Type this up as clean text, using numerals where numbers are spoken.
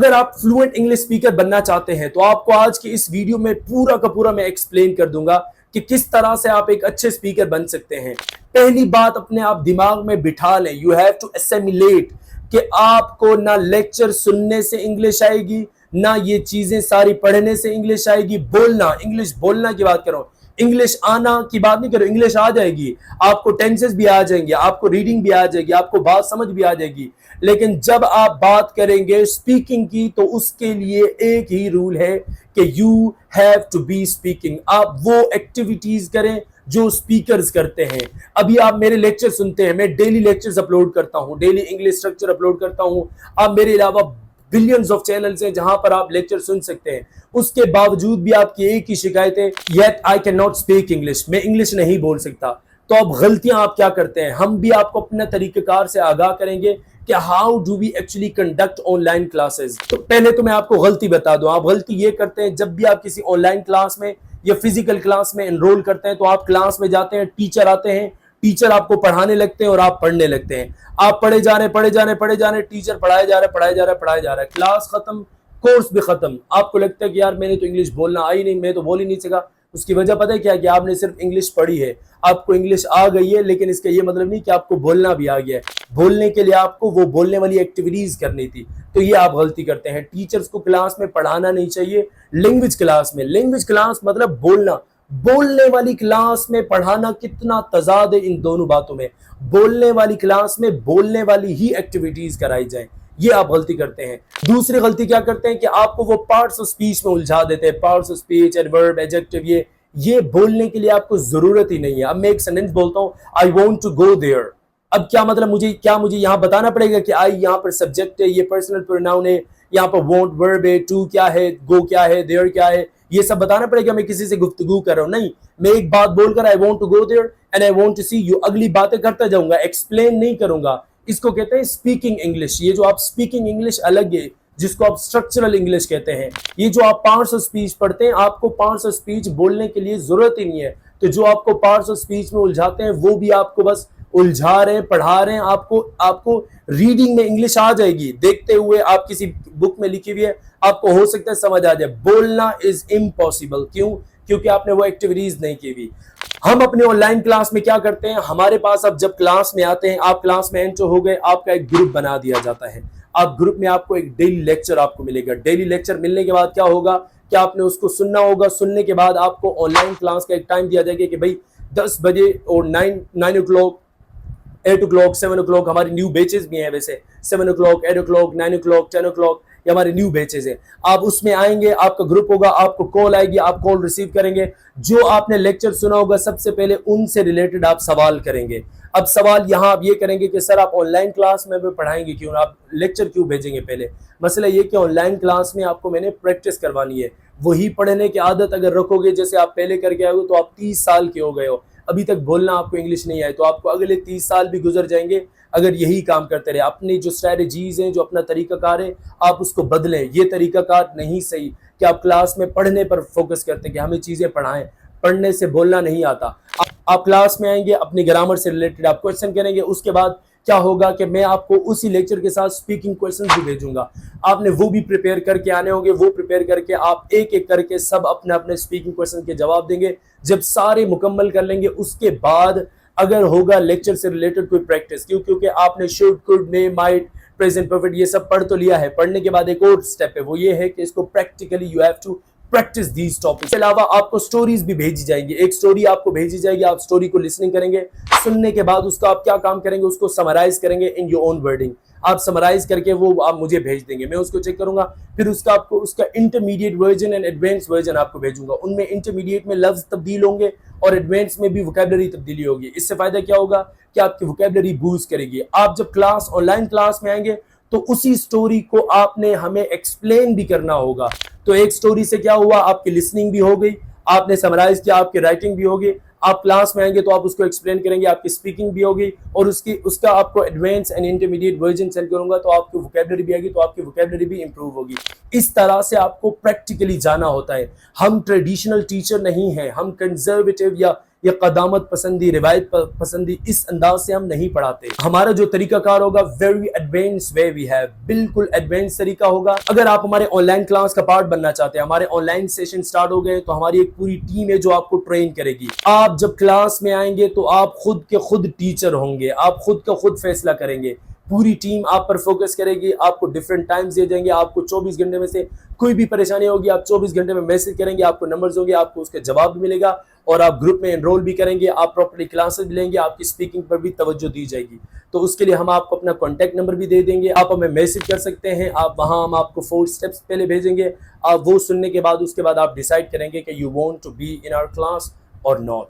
اگر آپ fluent English speaker بننا چاہتے ہیں تو آپ کو آج کی اس ویڈیو میں پورا کا پورا میں ایکسپلین کر دوں گا کہ کس طرح سے آپ ایک اچھے اسپیکر بن سکتے ہیں۔ پہلی بات اپنے آپ دماغ میں بٹھا لیں، یو ہیو ٹو اسیمیلیٹ کہ آپ کو نہ لیکچر سننے سے انگلش آئے گی، نہ یہ چیزیں ساری پڑھنے سے انگلش آئے گی۔ بولنا، انگلش بولنا کی بات کرو، انگلش آنا کی بات نہیں کرو، انگلش آ جائے گی، آپ کو ٹینسز بھی آ جائیں گے، آپ کو ریڈنگ بھی آ جائے گی، آپ کو بات سمجھ بھی آ جائے گی۔ لیکن جب آپ بات کریں گے اسپیکنگ کی تو اس کے لیے ایک ہی رول ہے کہ you have to be speaking. آپ وہ ایکٹیویٹیز کریں جو اسپیکرز کرتے ہیں۔ ابھی آپ میرے لیکچر سنتے ہیں، میں ڈیلی لیکچرز اپلوڈ کرتا ہوں، ڈیلی انگلش اسٹرکچر اپلوڈ کرتا ہوں۔ آپ میرے علاوہ بلینز آف چینلز ہیں جہاں پر آپ لیکچر سن سکتے ہیں، اس کے باوجود بھی آپ کی ایک ہی شکایت ہے، yet I can not speak English, میں انگلش نہیں بول سکتا۔ تو اب غلطیاں آپ کیا کرتے ہیں، ہم بھی آپ کو اپنا طریقہ کار سے آگاہ کریں گے کہ how do we actually conduct online classes. تو پہلے تو میں آپ کو غلطی بتا دوں، آپ غلطی یہ کرتے ہیں جب بھی آپ کسی آن لائن کلاس میں یا فزیکل کلاس میں انرول کرتے ہیں تو آپ کلاس میں جاتے ہیں، ٹیچر آتے ہیں، ٹیچر آپ کو پڑھانے لگتے ہیں اور آپ پڑھنے لگتے ہیں۔ آپ پڑھے جا رہے ہیں، ٹیچر پڑھائے جا رہا ہے، کلاس ختم، کورس بھی ختم۔ آپ کو لگتا ہے کہ یار میں نے تو انگلش بولنا آئی نہیں، میں تو بول ہی نہیں سکا۔ اس کی وجہ پتہ ہے کیا کہ آپ نے صرف انگلش پڑھی ہے، آپ کو انگلش آ گئی ہے، لیکن اس کا یہ مطلب نہیں کہ آپ کو بولنا بھی آ گیا ہے۔ بولنے کے لیے آپ کو وہ بولنے والی ایکٹیویٹیز کرنی تھی، تو یہ آپ غلطی کرتے ہیں۔ ٹیچرز کو کلاس میں پڑھانا نہیں چاہیے، لینگویج کلاس میں، لینگویج کلاس مطلب بولنا، بولنے والی کلاس میں پڑھانا، کتنا تضاد ہے ان دونوں باتوں میں۔ بولنے والی کلاس میں بولنے والی ہی ایکٹیویٹیز کرائی جائیں، یہ آپ غلطی کرتے ہیں۔ دوسری غلطی کیا کرتے ہیں کہ آپ کو وہ پارٹس آف سپیچ میں الجھا دیتے ہیں، parts of speech, adverb, adjective, یہ بولنے کے لیے آپ کو ضرورت ہی نہیں ہے۔ اب میں ایک سینٹنس بولتا ہوں، I want to go there، اب کیا مطلب، مجھے یہاں بتانا پڑے گا کہ I یہاں پر سبجیکٹ ہے، یہ پرسنل پروناؤن ہے، یہاں پر want verb ہے، to کیا ہے، go کیا ہے، there کیا ہے، یہ سب بتانا پڑے گا۔ میں کسی سے گفتگو کر رہا ہوں نہیں، میں ایک بات بول کر I want to go there and I want to see you، اگلی باتیں کرتا جاؤں گا، ایکسپلین نہیں کروں گا۔ اس کو کہتے ہیں اسپیکنگ انگلش۔ یہ جو آپ اسپیکنگ انگلش الگ ہے، جس کو آپ اسٹرکچرل انگلش کہتے ہیں۔ یہ جو آپ پارٹس آف سپیچ پڑھتے ہیں، آپ کو پارٹس آف سپیچ بولنے کے لیے ضرورت ہی نہیں ہے۔ تو جو آپ کو پارٹس آف سپیچ میں الجھاتے ہیں وہ بھی آپ کو بس الجھا رہے ہیں، پڑھا رہے ہیں۔ آپ کو ریڈنگ میں انگلش آ جائے گی، دیکھتے ہوئے آپ کسی بک میں لکھی ہوئی ہے، آپ کو ہو سکتا ہے سمجھ آ جائے۔ بولنا از امپاسبل، کیوں؟ کیونکہ آپ نے وہ ایکٹیویٹیز نہیں کی ہوئی۔ ہم اپنے آن لائن کلاس میں کیا کرتے ہیں، ہمارے پاس اب جب کلاس میں آتے ہیں، آپ کلاس میں انٹر ہو گئے، آپ کا ایک گروپ بنا دیا جاتا ہے۔ آپ گروپ میں آپ کو ایک ڈیلی لیکچر آپ کو ملے گا۔ ڈیلی لیکچر ملنے کے بعد کیا ہوگا کہ آپ نے اس کو سننا ہوگا۔ سننے کے بعد آپ کو آن لائن کلاس کا ایک ٹائم دیا جائے گا کہ بھائی 10 بجے اور 9 o'clock 8 o'clock 7 o'clock، ہماری نیو بیچز بھی ہیں ویسے، 7 o'clock 8 o'clock 9 o'clock 10 o'clock، یہ ہمارے نیو بیچز ہیں۔ آپ اس میں آئیں گے، آپ کا گروپ ہوگا، آپ کو کال آئے گی، آپ کال ریسیو کریں گے۔ جو آپ نے لیکچر سنا ہوگا سب سے پہلے ان سے ریلیٹڈ آپ سوال کریں گے۔ اب سوال یہاں آپ یہ کریں گے کہ سر آپ آن لائن کلاس میں پڑھائیں گے کیوں، آپ لیکچر کیوں بھیجیں گے پہلے؟ مسئلہ یہ کہ آن لائن کلاس میں آپ کو میں نے پریکٹس کروانی ہے۔ وہی پڑھنے کی عادت اگر رکھو گے جیسے آپ پہلے کر کے آئے ہو تو آپ 30 سال کے ہو گئے ہو، ابھی تک بولنا آپ کو انگلش نہیں آئے، تو آپ کو اگلے 30 سال بھی گزر جائیں گے اگر یہی کام کرتے رہے۔ اپنی جو اسٹریٹجیز ہیں، جو اپنا طریقہ کار ہے، آپ اس کو بدلیں۔ یہ طریقہ کار نہیں صحیح کہ آپ کلاس میں پڑھنے پر فوکس کرتے ہیں کہ ہمیں چیزیں پڑھائیں، پڑھنے سے بولنا نہیں آتا۔ آپ کلاس میں آئیں گے، اپنی گرامر سے ریلیٹڈ آپ کویسچن کریں گے، اس کے بعد کیا ہوگا کہ میں آپ کو اسی لیکچر کے ساتھ اسپیکنگ کویسچن بھی بھیجوں گا۔ آپ نے وہ بھی پریپیئر کر کے آنے ہوں گے، وہ پریپیئر کر کے آپ ایک ایک کر کے سب اپنے اپنے اسپیکنگ کویسچن کے جواب دیں گے۔ جب سارے مکمل کر لیں گے اس کے بعد اگر ہوگا لیکچر سے ریلیٹڈ کوئی پریکٹس، کیونکہ آپ نے should, could, may, might, present perfect یہ سب پڑھ تو لیا ہے۔ پڑھنے کے بعد ایک اور سٹیپ ہے، وہ یہ ہے کہ اس کو practically you have to practice these topics. اس کے علاوہ آپ کو سٹوریز بھی بھیجی جائیں گی، ایک سٹوری آپ کو بھیجی جائے گی، آپ سٹوری کو لسننگ کریں گے۔ سننے کے بعد اس کا آپ کیا کام کریں گے، اس کو سمرائز کریں گے ان یور اون ورڈنگ۔ آپ سمرائز کر کے وہ آپ مجھے بھیج دیں گے، میں اس کو چیک کروں گا، پھر آپ کو اس کا intermediate version and advance version آپ کو بھیجوں گا۔ ان میں انٹرمیڈیٹ میں لفظ تبدیل ہوں گے اور ایڈوانس میں بھی ووکیبلری تبدیلی ہوگی۔ اس سے فائدہ کیا ہوگا کہ آپ کی ووکیبلری بوسٹ کرے گی۔ آپ جب آن لائن کلاس میں آئیں گے تو اسی سٹوری کو آپ نے ہمیں ایکسپلین بھی کرنا ہوگا۔ تو ایک سٹوری سے کیا ہوا، آپ کی لسننگ بھی ہو گئی، آپ نے سمرائز کیا، آپ کی رائٹنگ بھی ہوگی۔ آپ کلاس میں آئیں گے تو آپ اس کو ایکسپلین کریں گے، آپ کی اسپیکنگ بھی ہوگی، اور اس کا آپ کو advance and intermediate version send کروں گا تو آپ کی ووکیبلری بھی آئے گی، تو آپ کی ووکیبلری بھی امپروو ہوگی۔ اس طرح سے آپ کو پریکٹیکلی جانا ہوتا ہے۔ ہم ٹریڈیشنل ٹیچر نہیں ہیں، ہم کنزرویٹو یا یہ قدامت پسندی، روایت پسندی اس انداز سے ہم نہیں پڑھاتے. ہمارا جو طریقہ کار ہوگا very advance way we have, بالکل ایڈوانس طریقہ ہوگا. اگر آپ ہمارے آن لائن کلاس کا پارٹ بننا چاہتے ہیں، ہمارے آن لائن سیشن سٹارٹ ہو گئے تو ہماری ایک پوری ٹیم ہے جو آپ کو ٹرین کرے گی. آپ جب کلاس میں آئیں گے تو آپ خود کے خود ٹیچر ہوں گے، آپ خود کا خود فیصلہ کریں گے. پوری ٹیم آپ پر فوکس کرے گی، آپ کو ڈیفرنٹ ٹائمز دے دیں گے. آپ کو 24 گھنٹے میں سے کوئی بھی پریشانی ہوگی آپ 24 گھنٹے میں میسج کریں گے، آپ کو نمبرز ہوں گے، آپ کو اس کا جواب بھی ملے گا اور آپ گروپ میں انرول بھی کریں گے. آپ پراپرلی کلاسز بھی لیں گے، آپ کی اسپیکنگ پر بھی توجہ دی جائے گی. تو اس کے لیے ہم آپ کو اپنا کانٹیکٹ نمبر بھی دے دیں گے، آپ ہمیں میسج کر سکتے ہیں. آپ وہاں ہم آپ کو 4 اسٹیپس پہلے بھیجیں گے. آپ وہ سننے کے بعد اس کے بعد آپ ڈیسائیڈ کریں گے کہ you want to be in our class اور ناٹ.